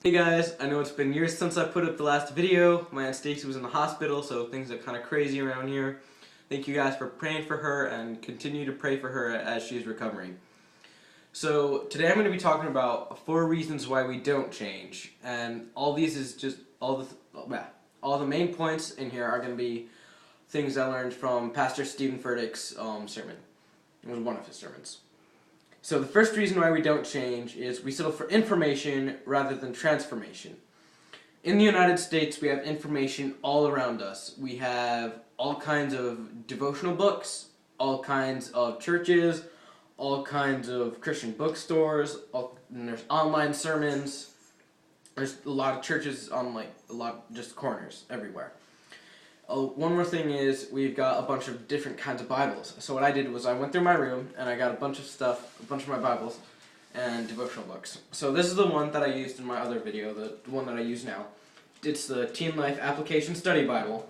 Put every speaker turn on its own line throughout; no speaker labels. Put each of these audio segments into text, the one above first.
Hey guys, I know it's been years since I put up the last video. My Aunt Stacy was in the hospital, so things are kind of crazy around here. Thank you guys for praying for her and continue to pray for her as she's recovering. So today I'm going to be talking about 4 reasons why we don't change, and all these is just all the main points in here are going to be things I learned from Pastor Stephen Furtick's sermon. It was one of his sermons. So the first reason why we don't change is we settle for information rather than transformation. In the United States, we have information all around us. We have all kinds of devotional books, all kinds of churches, all kinds of Christian bookstores, and there's online sermons. There's a lot of churches on just corners everywhere. One more thing is we've got a bunch of different kinds of Bibles. So what I did was I went through my room and I got a bunch of my Bibles and devotional books. So this is the one that I used in my other video, the one that I use now. It's the Teen Life Application Study Bible.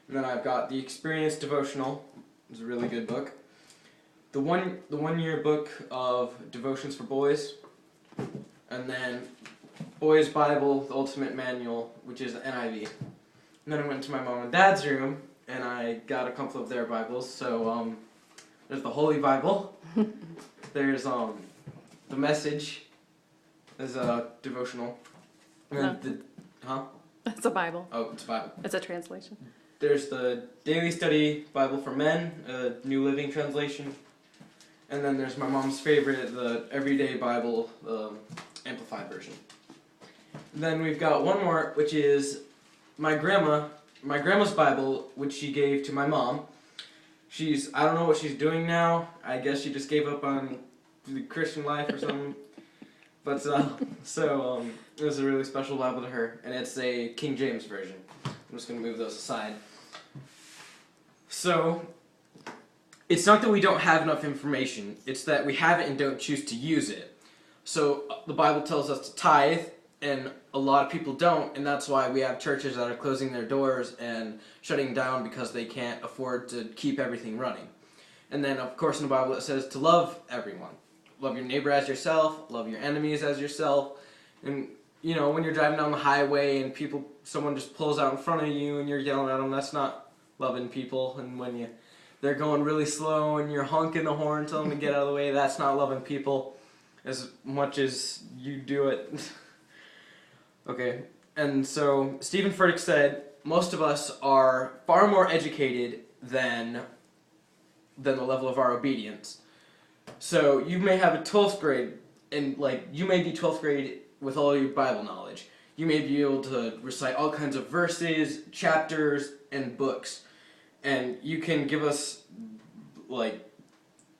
And then I've got the Experience Devotional. It's a really good book. The one year book of devotions for boys. And then Boys Bible, the Ultimate Manual, which is the NIV. And then I went to my mom and dad's room, and I got a couple of their Bibles. So, there's the Holy Bible. There's, the Message is a devotional. And then
It's a Bible.
Oh, it's a Bible.
It's a translation.
There's the Daily Study Bible for Men, a New Living Translation. And then there's my mom's favorite, the Everyday Bible, Amplified version. And then we've got one more, which is my grandma's Bible, which she gave to my mom. I don't know what she's doing now. I guess she just gave up on the Christian life or something. But, it was a really special Bible to her, and it's a King James version. I'm just going to move those aside. So, it's not that we don't have enough information, it's that we have it and don't choose to use it. So, the Bible tells us to tithe, and a lot of people don't, and that's why we have churches that are closing their doors and shutting down because they can't afford to keep everything running. And then, of course, in the Bible it says to love everyone. Love your neighbor as yourself, love your enemies as yourself. And, when you're driving down the highway and someone just pulls out in front of you and you're yelling at them, that's not loving people. And when they're going really slow and you're honking the horn, telling them to get out of the way, that's not loving people as much as you do it. Okay, and so Stephen Furtick said, most of us are far more educated than the level of our obedience. So you may have a 12th grade, and you may be 12th grade with all your Bible knowledge. You may be able to recite all kinds of verses, chapters, and books. And you can give us,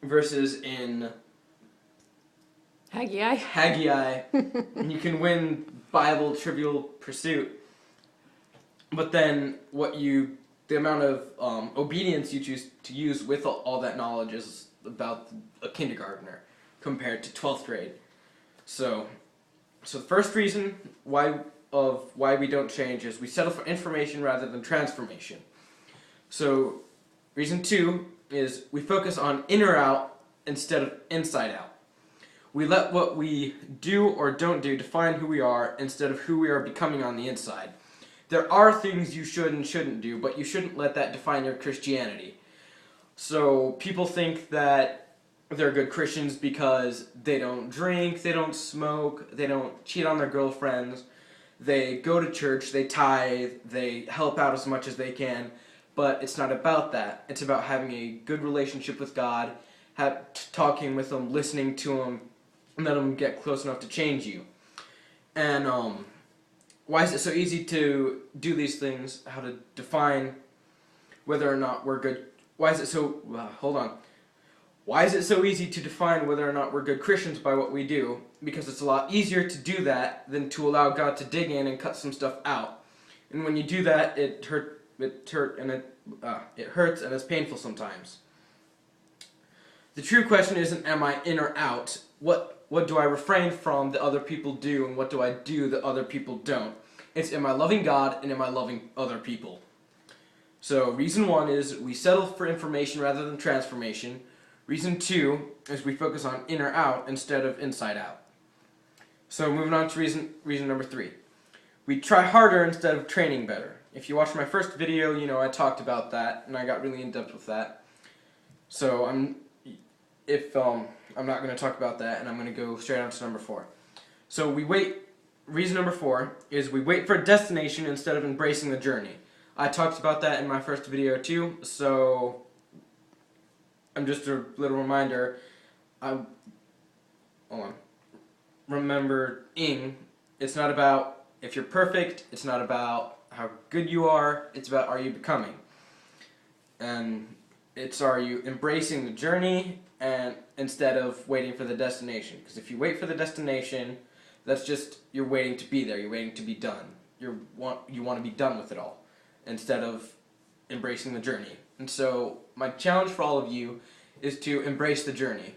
verses in Haggai, and you can win Bible Trivial Pursuit. But then the amount of obedience you choose to use with all that knowledge is about a kindergartner compared to 12th grade. So the first reason why we don't change is we settle for information rather than transformation. So reason 2 is we focus on inner out instead of inside out. We let what we do or don't do define who we are instead of who we are becoming on the inside. There are things you should and shouldn't do, but you shouldn't let that define your Christianity. So people think that they're good Christians because they don't drink, they don't smoke, they don't cheat on their girlfriends, they go to church, they tithe, they help out as much as they can, but it's not about that. It's about having a good relationship with God, talking with Him, listening to Him, and let Him get close enough to change you. And why is it so easy to do these things? How to define whether or not we're good? Why is it so easy to define whether or not we're good Christians by what we do? Because it's a lot easier to do that than to allow God to dig in and cut some stuff out. And when you do that, it hurts and it's painful sometimes. The true question isn't am I in or out? What do I refrain from that other people do, and what do I do that other people don't? It's am I loving God and am I loving other people? So reason 1 is we settle for information rather than transformation. Reason 2 is we focus on inner out instead of inside out. So moving on to reason number 3. We try harder instead of training better. If you watched my first video, you know I talked about that, and I got really in depth with that. So I'm not going to talk about that, and I'm going to go straight on to number 4. So reason number 4 is we wait for a destination instead of embracing the journey. I talked about that in my first video too, so just a little reminder. Remembering, it's not about if you're perfect, it's not about how good you are, it's about are you becoming. And it's are you embracing the journey and instead of waiting for the destination. Because if you wait for the destination, that's just you're waiting to be there, you're waiting to be done. You want to be done with it all instead of embracing the journey. And so my challenge for all of you is to embrace the journey.